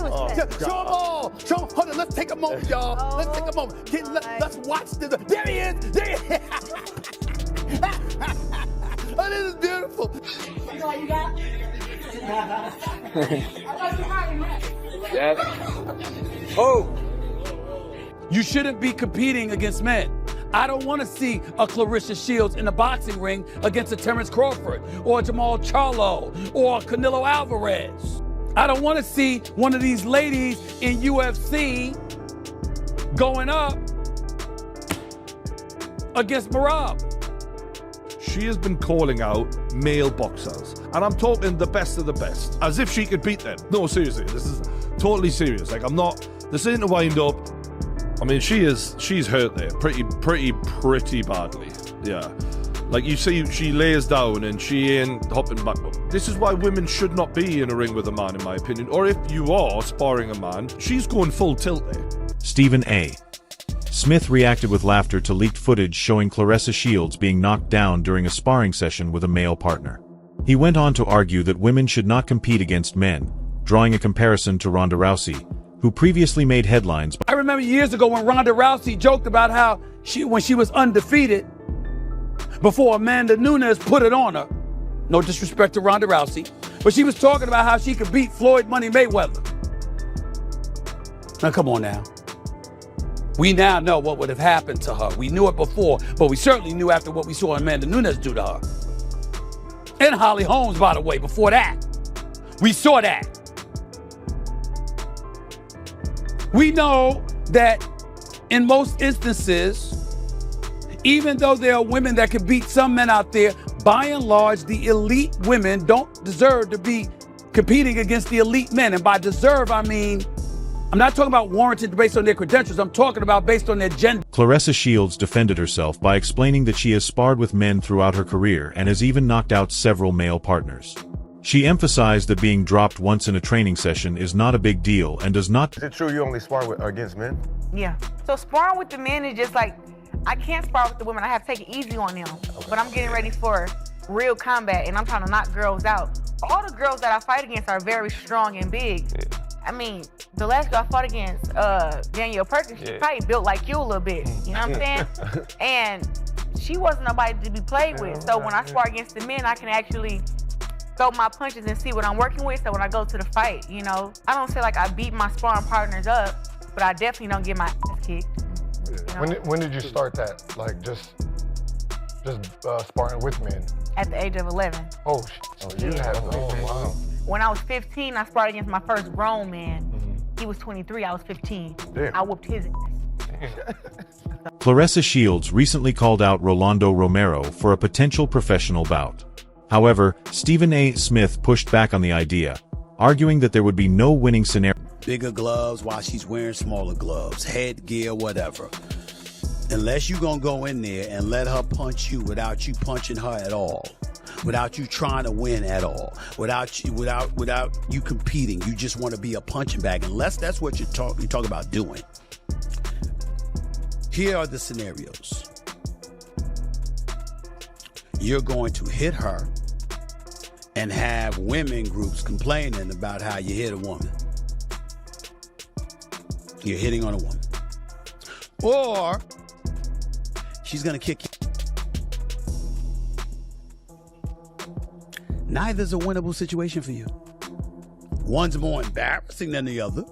He was fat. Show them all. Show them. Hold on, let's take a moment, y'all. Let's take a moment. Let's watch this. There he is. There he is. Oh, this is beautiful. That's all you got? Yeah. Oh. You shouldn't be competing against men. I don't want to see a Claressa Shields in a boxing ring against a Terrence Crawford or a Jamal Charlo or a Canelo Alvarez. I don't want to see one of these ladies in UFC going up against Marab. She has been calling out male boxers, and I'm talking the best of the best, as if she could beat them. No, seriously, this is totally serious. Like, I'm not, this isn't a wind up. I mean, she's hurt there pretty badly. Yeah. Like, you see, she lays down and she ain't hopping back up. This is why women should not be in a ring with a man, in my opinion. Or if you are sparring a man, she's going full tilt there. Stephen A. Smith reacted with laughter to leaked footage showing Claressa Shields being knocked down during a sparring session with a male partner. He went on to argue that women should not compete against men, drawing a comparison to Ronda Rousey, who previously made headlines. I remember years ago when Ronda Rousey joked about how when she was undefeated before Amanda Nunes put it on her. No disrespect to Ronda Rousey, but she was talking about how she could beat Floyd Money Mayweather. Now come on now. We now know what would have happened to her. We knew it before, but we certainly knew after what we saw Amanda Nunes do to her. And Holly Holmes, by the way, before that. We saw that. We know that in most instances, even though there are women that can beat some men out there, by and large, the elite women don't deserve to be competing against the elite men. And by deserve, I mean, I'm not talking about warranted based on their credentials. I'm talking about based on their gender. Claressa Shields defended herself by explaining that she has sparred with men throughout her career and has even knocked out several male partners. She emphasized that being dropped once in a training session is not a big deal and does not— Is it true you only spar against men? Yeah. So sparring with the men is just like, I can't spar with the women. I have to take it easy on them. Okay. But I'm getting ready for real combat and I'm trying to knock girls out. All the girls that I fight against are very strong and big. Yeah. I mean, the last girl I fought against, Danielle Perkins, she probably built like you a little bit. You know what I'm saying? And she wasn't nobody to be played with. So when I spar against the men, I can actually throw my punches and see what I'm working with. So when I go to the fight, you know, I don't say like I beat my sparring partners up, but I definitely don't get my ass kicked. Yeah. You know? When did you start that? Like just sparring with men? At the age of 11. Oh, you have. Oh, wow. When I was 15, I sparred against my first grown man. He was 23, I was 15. Damn. I whooped his ass. Claressa Shields recently called out Rolando Romero for a potential professional bout. However, Stephen A. Smith pushed back on the idea, arguing that there would be no winning scenario. Bigger gloves while she's wearing smaller gloves, headgear, whatever. Unless you're gonna go in there and let her punch you without you punching her at all, without you trying to win at all, without you competing, you just want to be a punching bag. Unless that's what you talk about doing. Here are the scenarios. You're going to hit her and have women groups complaining about how you hit a woman. You're hitting on a woman. Or she's gonna kick you. Neither's a winnable situation for you. One's more embarrassing than the other.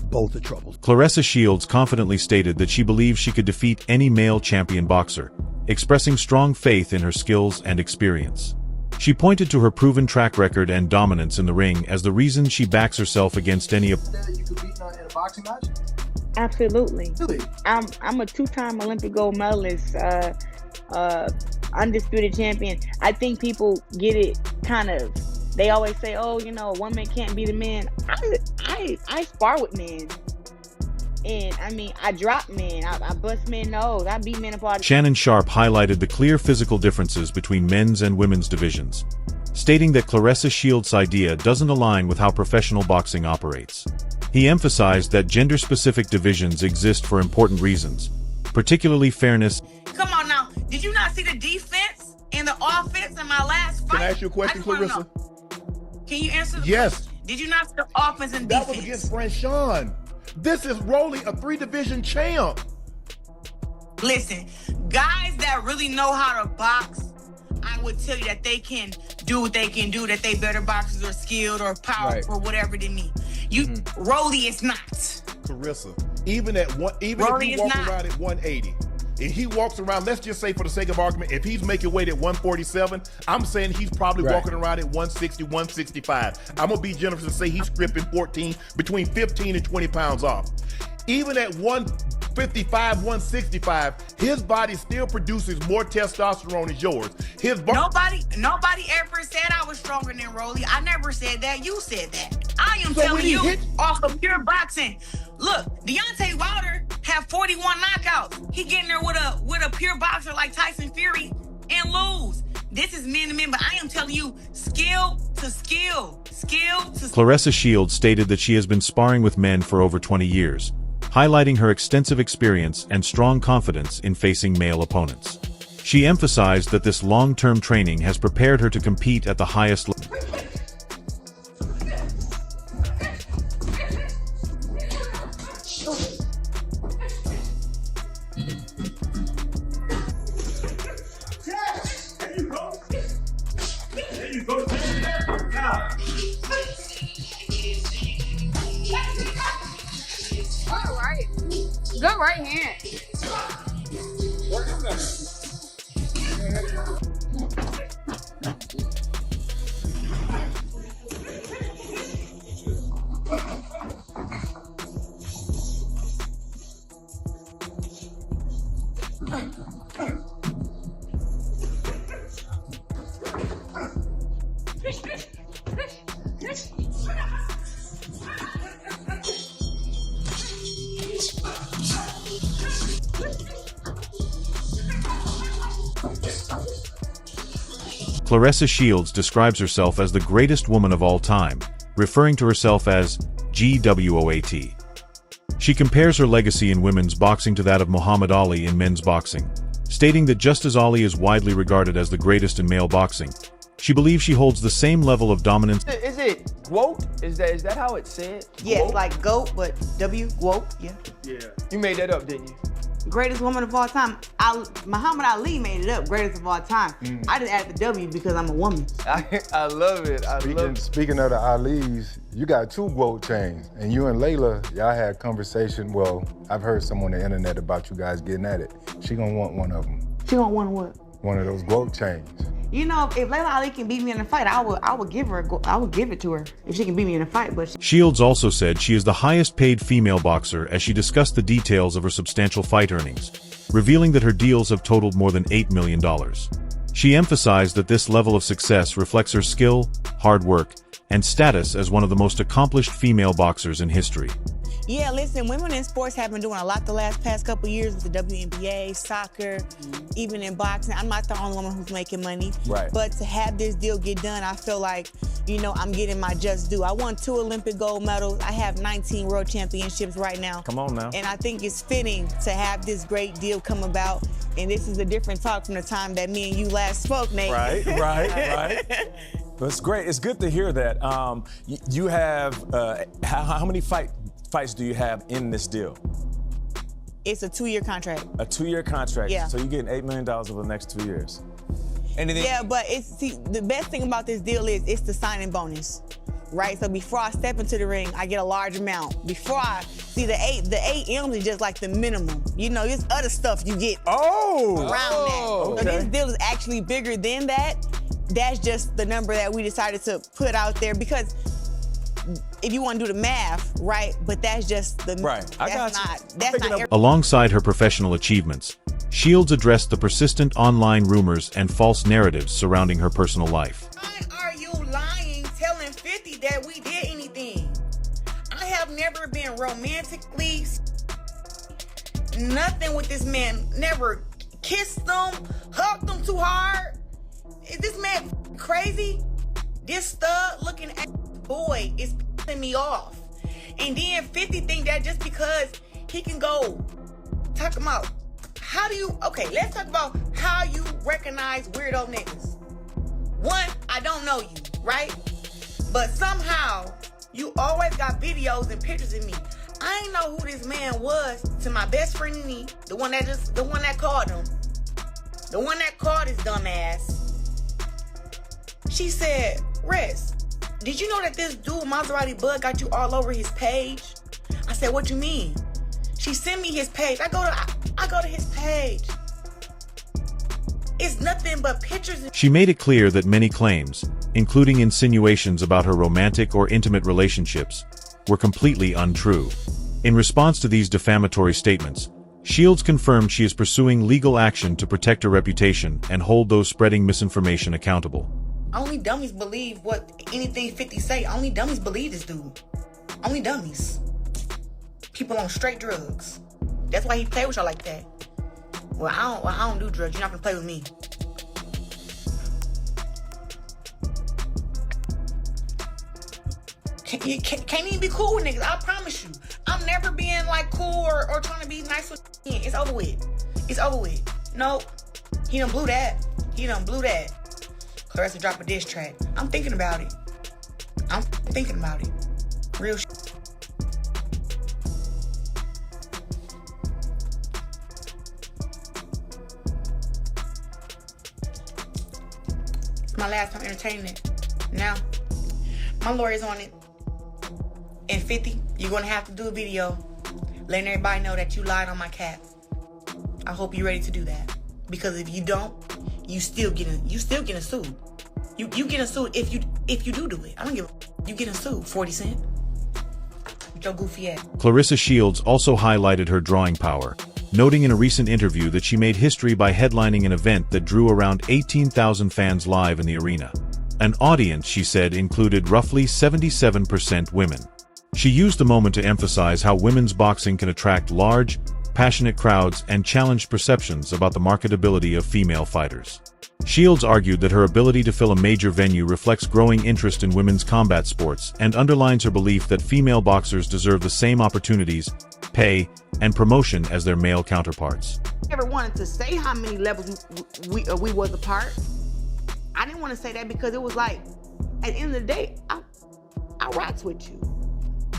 Both are troubles. Claressa Shields confidently stated that she believes she could defeat any male champion boxer, expressing strong faith in her skills and experience. She pointed to her proven track record and dominance in the ring as the reason she backs herself against any of— That you could beat in a boxing match? Absolutely. Really? I'm a two-time Olympic gold medalist, undisputed champion. I think people get it kind of, they always say, oh, you know, a woman can't beat a man. I spar with men. And I mean, I drop men, I bust men nose, I beat men apart. Shannon Sharp highlighted the clear physical differences between men's and women's divisions, stating that Claressa Shields' idea doesn't align with how professional boxing operates. He emphasized that gender-specific divisions exist for important reasons, particularly fairness. Come on now, did you not see the defense and the offense in my last fight? Can I ask you a question, Claressa? Can you answer the Yes. question? Did you not see the offense and That defense? was against Franchon. This is Rolly, a 3-division champ. Listen, guys that really know how to box, I would tell you that they can do what they can do, that they better boxers or skilled or powerful or whatever they mean. Rolly is not. Claressa, even if he walks around at 180, if he walks around, let's just say for the sake of argument, if he's making weight at 147, I'm saying he's probably walking around at 160, 165. I'm going to be generous and say he's stripping between 15 and 20 pounds off. Even at 155, 165, his body still produces more testosterone than yours. Nobody ever said I was stronger than Rolly. I never said that. You said that. I am telling you off of pure boxing. Look, Deontay Wilder had 41 knockouts. He getting there with a pure boxer like Tyson Fury and lose. This is men to men, but I am telling you, skill to skill. Claressa Shields stated that she has been sparring with men for over 20 years, highlighting her extensive experience and strong confidence in facing male opponents. She emphasized that this long-term training has prepared her to compete at the highest level. Good right hand. Claressa Shields describes herself as the greatest woman of all time, referring to herself as GWOAT. She compares her legacy in women's boxing to that of Muhammad Ali in men's boxing, stating that just as Ali is widely regarded as the greatest in male boxing, she believes she holds the same level of dominance. Is it GWOAT? Is that how it's said? Yeah, it's like GOAT, but GWOAT, yeah. Yeah. You made that up, didn't you? Greatest woman of all time. Muhammad Ali made it up, greatest of all time. I just added the W because I'm a woman. I love it. Speaking of the Alis, you got 2 GWOAT chains, and you and Layla, y'all had conversation. Well, I've heard some on the internet about you guys getting at it. She gonna want one of them. She gonna want what? One of those GWOAT chains. You know, if Layla Ali can beat me in a fight, I would give it to her if she can beat me in a fight. But Shields also said she is the highest paid female boxer as she discussed the details of her substantial fight earnings, revealing that her deals have totaled more than $8 million. She emphasized that this level of success reflects her skill, hard work, and status as one of the most accomplished female boxers in history. yeah, listen, women in sports have been doing a lot the past couple years with the WNBA, soccer, even in boxing. I'm not the only woman who's making money. Right. But to have this deal get done, I feel like, you know, I'm getting my just due. I won 2 Olympic gold medals. I have 19 world championships right now. Come on now. And I think it's fitting to have this great deal come about. And this is a different talk from the time that me and you last spoke, Nate. Right. That's great. It's good to hear that. You have, how many fights do you have in this deal? It's a 2-year contract. A 2-year contract. Yeah. So you're getting $8 million over the next 2 years. Anything? Yeah, but the best thing about this deal is it's the signing bonus, right? So before I step into the ring, I get a large amount. Before I see the 8 M's is just like the minimum. You know, there's other stuff you get around that. So this deal is actually bigger than that. That's just the number that we decided to put out there because if you want to do the math, right? But that's just the That's not Alongside her professional achievements, Shields addressed the persistent online rumors and false narratives surrounding her personal life. Why are you lying, telling 50 that we did anything? I have never been romantically nothing with this man. Never kissed him, hugged him too hard. Is this man crazy? This stud looking at boy is pissing me off. And then 50 think that just because he can go talk about let's talk about how you recognize weirdo niggas. One, I don't know you, right? But somehow You always got videos and pictures of me. I ain't know who this man was to my best friend and me, the one that called him. The one that called his dumb ass. She said, Rez, did you know that this dude, Maserati Bud, got you all over his page? I said, what you mean? She sent me his page. I go to his page. It's nothing but pictures. She made it clear that many claims, including insinuations about her romantic or intimate relationships, were completely untrue. In response to these defamatory statements, Shields confirmed she is pursuing legal action to protect her reputation and hold those spreading misinformation accountable. Only dummies believe what anything 50 say. Only dummies believe this dude. Only dummies. People on straight drugs. That's why he play with y'all like that. Well, I don't do drugs. You're not gonna play with me. Can't even be cool with niggas. I promise you. I'm never being like cool or trying to be nice with. It's over with. It's over with. Nope. He done blew that. He done blew that. Claressa drop a diss track. I'm thinking about it. I'm thinking about it. Real shit. My last time entertaining it. Now, my lawyer's on it. And 50, you're gonna have to do a video letting everybody know that you lied on my cat. I hope you're ready to do that. Because if you don't, you still getting sued. You getting sued if you do it. I don't give a you getting sued, 40 Cent. With your goofy ass. Claressa Shields also highlighted her drawing power, noting in a recent interview that she made history by headlining an event that drew around 18,000 fans live in the arena. An audience, she said, included roughly 77% women. She used the moment to emphasize how women's boxing can attract large, passionate crowds and challenge perceptions about the marketability of female fighters. Shields argued that her ability to fill a major venue reflects growing interest in women's combat sports and underlines her belief that female boxers deserve the same opportunities, pay, and promotion as their male counterparts. I never wanted to say how many levels we was apart. I didn't want to say that because it was like, at the end of the day, I rocks with you.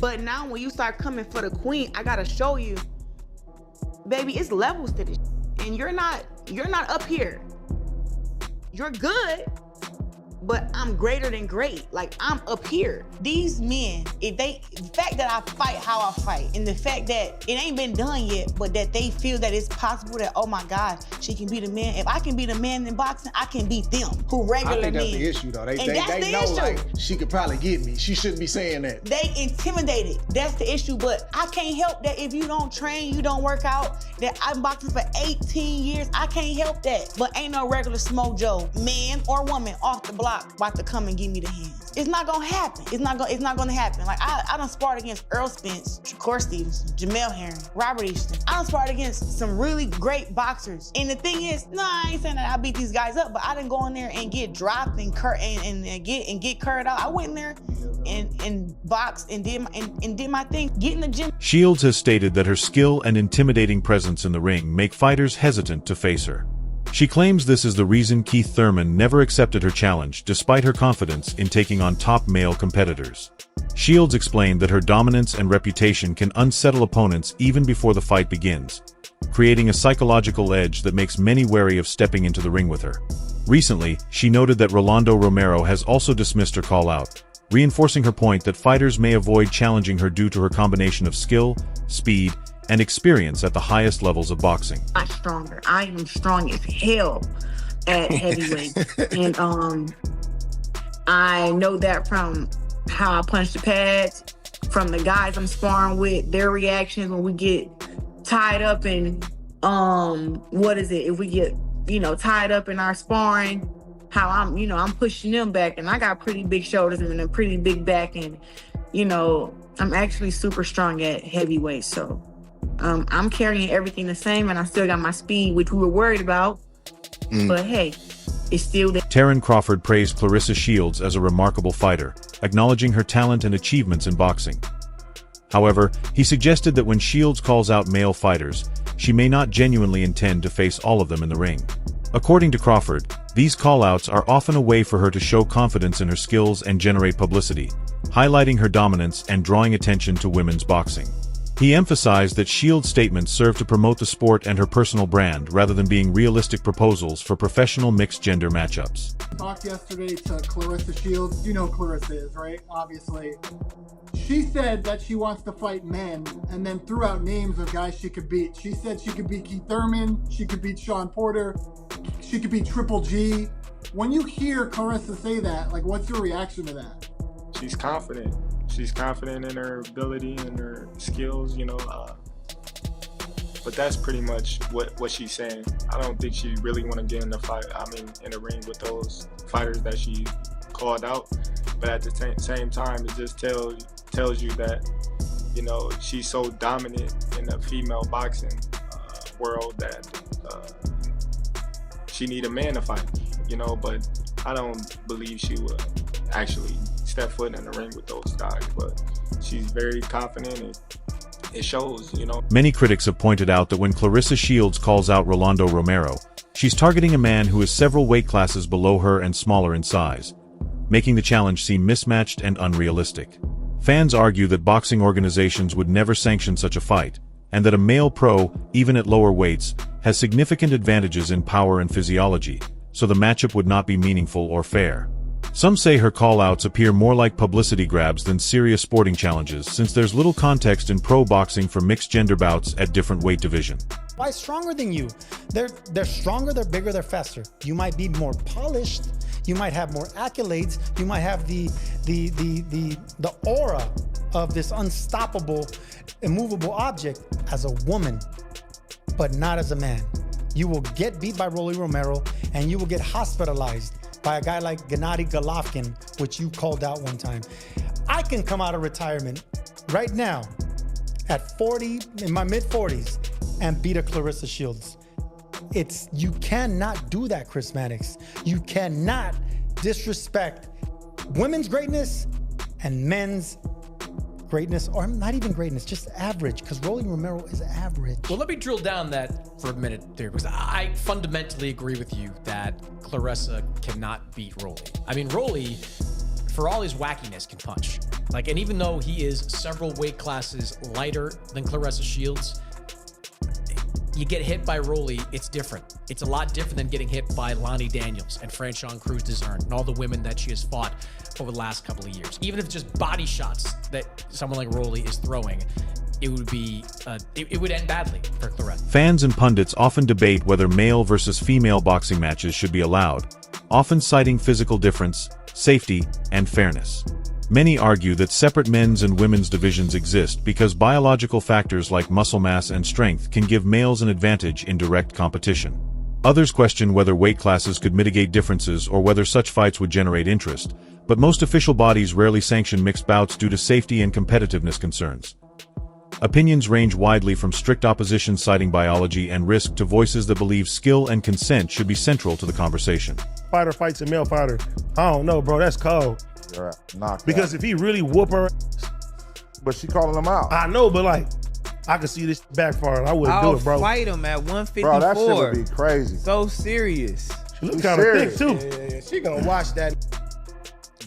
But now when you start coming for the queen, I gotta show you, baby, it's levels to this. And you're not up here. You're good, but I'm greater than great. Like, I'm up here. These men, the fact that I fight how I fight, and the fact that it ain't been done yet, but that they feel that it's possible that, oh my God, she can beat a man. If I can beat a man in boxing, I can beat them who regular men. I think that's the issue, though. They know, issue. like, she could probably get me. She shouldn't be saying that. They intimidated. That's the issue. But I can't help that if you don't train, you don't work out, that I've been boxing for 18 years. I can't help that. But ain't no regular Smo Joe, man or woman, off the block about to come and give me the hands. It's not gonna happen. It's not gonna happen. Like, I done sparred against Earl Spence, Shakur Stevenson, Jamel Herring, Robert Easton. I done sparred against some really great boxers. And the thing is, I ain't saying that I beat these guys up, but I didn't go in there and get dropped and get curved out. I went in there and boxed and did my thing. Get in the gym. Shields has stated that her skill and intimidating presence in the ring make fighters hesitant to face her. She claims this is the reason Keith Thurman never accepted her challenge despite her confidence in taking on top male competitors. Shields explained that her dominance and reputation can unsettle opponents even before the fight begins, creating a psychological edge that makes many wary of stepping into the ring with her. Recently, she noted that Rolando Romero has also dismissed her call-out, reinforcing her point that fighters may avoid challenging her due to her combination of skill, speed, and experience at the highest levels of boxing. I'm stronger. I am strong as hell at heavyweight. And I know that from how I punch the pads, from the guys I'm sparring with, their reactions when we get tied up in, if we get, tied up in our sparring, how I'm pushing them back, and I got pretty big shoulders and a pretty big back, and, I'm actually super strong at heavyweight, so. I'm carrying everything the same, and I still got my speed, which we were worried about. But hey, it's still there. Terran Crawford praised Claressa Shields as a remarkable fighter, acknowledging her talent and achievements in boxing. However, he suggested that when Shields calls out male fighters, she may not genuinely intend to face all of them in the ring. According to Crawford, these call-outs are often a way for her to show confidence in her skills and generate publicity, highlighting her dominance and drawing attention to women's boxing. He emphasized that Shields' statements serve to promote the sport and her personal brand rather than being realistic proposals for professional mixed-gender matchups. Talked yesterday to Claressa Shields. You know who Claressa is, right? Obviously. She said that she wants to fight men and then threw out names of guys she could beat. She said she could beat Keith Thurman, she could beat Sean Porter, she could beat Triple G. When you hear Claressa say that, like, what's your reaction to that? She's confident. She's confident in her ability and her skills, you know. But that's pretty much what she's saying. I don't think she really want to get in the fight. I mean, in the ring with those fighters that she called out. But at the same time, it just tells you that, you know, she's so dominant in the female boxing world that she need a man to fight, you know. But I don't believe she would actually step foot in the ring with those guys. But she's very confident, and it shows, you know. Many critics have pointed out that when Claressa Shields calls out Rolando Romero, she's targeting a man who is several weight classes below her and smaller in size, making the challenge seem mismatched and unrealistic. Fans argue that boxing organizations would never sanction such a fight, and that a male pro, even at lower weights, has significant advantages in power and physiology, so the matchup would not be meaningful or fair. Some say her call-outs appear more like publicity grabs than serious sporting challenges, since there's little context in pro boxing for mixed-gender bouts at different weight division. Why stronger than you? They're stronger, they're bigger, they're faster. You might be more polished, you might have more accolades, you might have the aura of this unstoppable, immovable object as a woman, but not as a man. You will get beat by Rolly Romero, and you will get hospitalized by a guy like Gennady Golovkin, which you called out one time. I can come out of retirement right now at 40, in my mid-40s, and beat a Claressa Shields. You cannot do that, Chris Mannix. You cannot disrespect women's greatness and men's greatness, or not even greatness, just average, because Rolly Romero is average. Well, let me drill down that for a minute there, because I fundamentally agree with you that Claressa cannot beat Rolly. I mean, Rolly, for all his wackiness, can punch. Like, and even though he is several weight classes lighter than Claressa Shields, you get hit by Rolly, it's different. It's a lot different than getting hit by Lonnie Daniels and Franchon Cruz-Dezern and all the women that she has fought over the last couple of years. Even if it's just body shots that someone like Rolly is throwing, it would be it would end badly for Claressa. Fans and pundits often debate whether male versus female boxing matches should be allowed, often citing physical difference, safety, and fairness. Many argue that separate men's and women's divisions exist because biological factors like muscle mass and strength can give males an advantage in direct competition. Others question whether weight classes could mitigate differences or whether such fights would generate interest, but most official bodies rarely sanction mixed bouts due to safety and competitiveness concerns. Opinions range widely from strict opposition citing biology and risk to voices that believe skill and consent should be central to the conversation. Fighter fights a male fighter. I don't know, bro. That's cold. Because if he really whoop her, but she calling him out. I know, but like, I could see this backfiring. I wouldn't do it, bro. I'll fight him at 154. Bro, that shit would be crazy. So serious. She look kind of thick too. Yeah. She gonna watch that.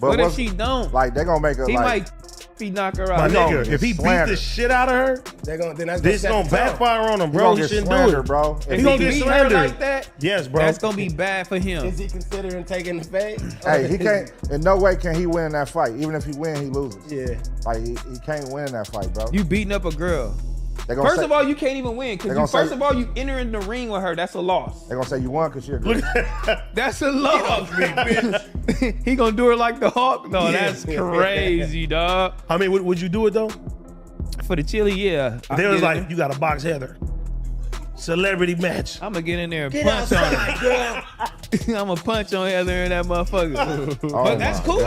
But what if she don't? Like they gonna make her. He like, might be knock her My out. nigga, if he beat the shit out of her, this gonna backfire on him, bro. He shouldn't do it, bro. He gonna get slandered like that. Yes, bro. That's gonna be bad for him. Is he considering taking the fade? Hey, he can't. In no way can he win that fight. Even if he win, he loses. Yeah. Like he can't win that fight, bro. You beating up a girl. First of all, you can't even win because first of all, you enter in the ring with her. That's a loss. They're gonna say you won because you're a girl. That's a loss. He gonna do it like the Hawk? No, that's crazy, dog. I mean, would you do it though? For the chili, yeah. They was like, you gotta box Heather. Celebrity match. I'm gonna get in there and punch on her. I'm gonna punch on Heather and that motherfucker. But that's cool.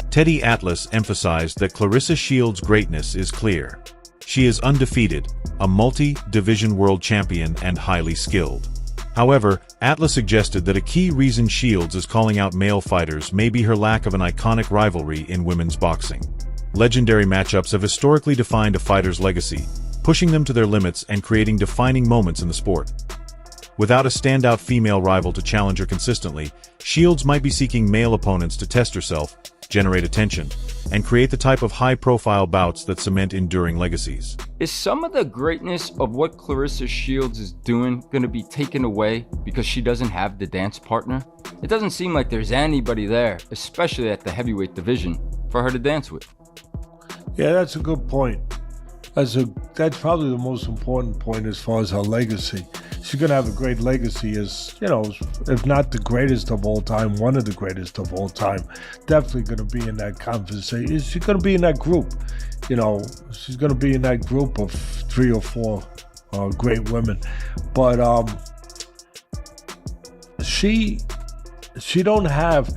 Teddy Atlas emphasized that Claressa Shields' greatness is clear. She is undefeated, a multi-division world champion and highly skilled. However, Atlas suggested that a key reason Shields is calling out male fighters may be her lack of an iconic rivalry in women's boxing. Legendary matchups have historically defined a fighter's legacy, pushing them to their limits and creating defining moments in the sport. Without a standout female rival to challenge her consistently, Shields might be seeking male opponents to test herself, generate attention, and create the type of high-profile bouts that cement enduring legacies. Is some of the greatness of what Claressa Shields is doing going to be taken away because she doesn't have the dance partner? It doesn't seem like there's anybody there, especially at the heavyweight division, for her to dance with. Yeah, that's a good point. That's probably the most important point as far as her legacy. She's going to have a great legacy as, you know, if not the greatest of all time, one of the greatest of all time. Definitely going to be in that conversation. She's going to be in that group. You know, she's going to be in that group of 3 or 4 great women. But she don't have...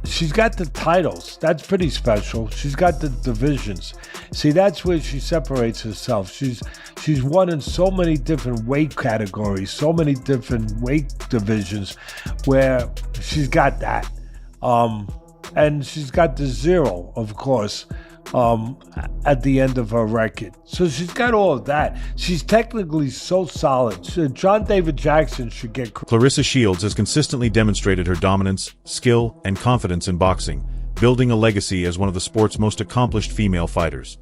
She's got the titles. That's pretty special. She's got the divisions. See, that's where she separates herself. She's won in so many different weight categories, so many different weight divisions, where she's got that. And she's got the 0, of course, at the end of her record. So she's got all of that. She's technically so solid. John David Jackson should get... Claressa Shields has consistently demonstrated her dominance, skill, and confidence in boxing, building a legacy as one of the sport's most accomplished female fighters.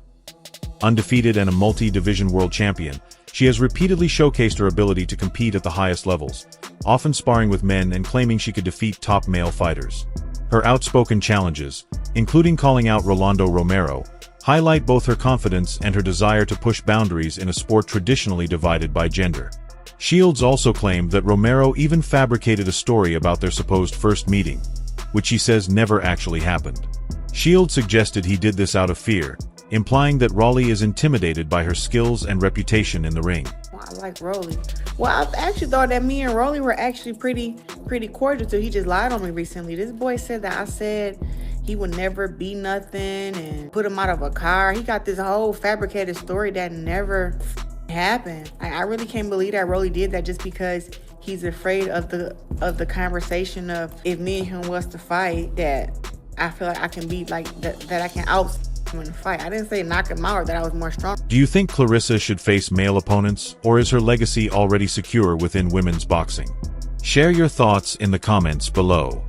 Undefeated and a multi-division world champion, she has repeatedly showcased her ability to compete at the highest levels, often sparring with men and claiming she could defeat top male fighters. Her outspoken challenges, including calling out Rolando Romero, highlight both her confidence and her desire to push boundaries in a sport traditionally divided by gender. Shields also claimed that Romero even fabricated a story about their supposed first meeting, which she says never actually happened. Shields suggested he did this out of fear, implying that Rolly is intimidated by her skills and reputation in the ring. I like Rolly. Well, I actually thought that me and Rolly were actually pretty cordial till he just lied on me recently. This boy said that I said he would never be nothing and put him out of a car. He got this whole fabricated story that never happened. I really can't believe that Rolly did that just because he's afraid of the conversation of if me and him was to fight, that I feel like I can be like that I can out him in a fight. I didn't say knock him out or that I was more strong. Do you think Claressa should face male opponents, or is her legacy already secure within women's boxing? Share your thoughts in the comments below.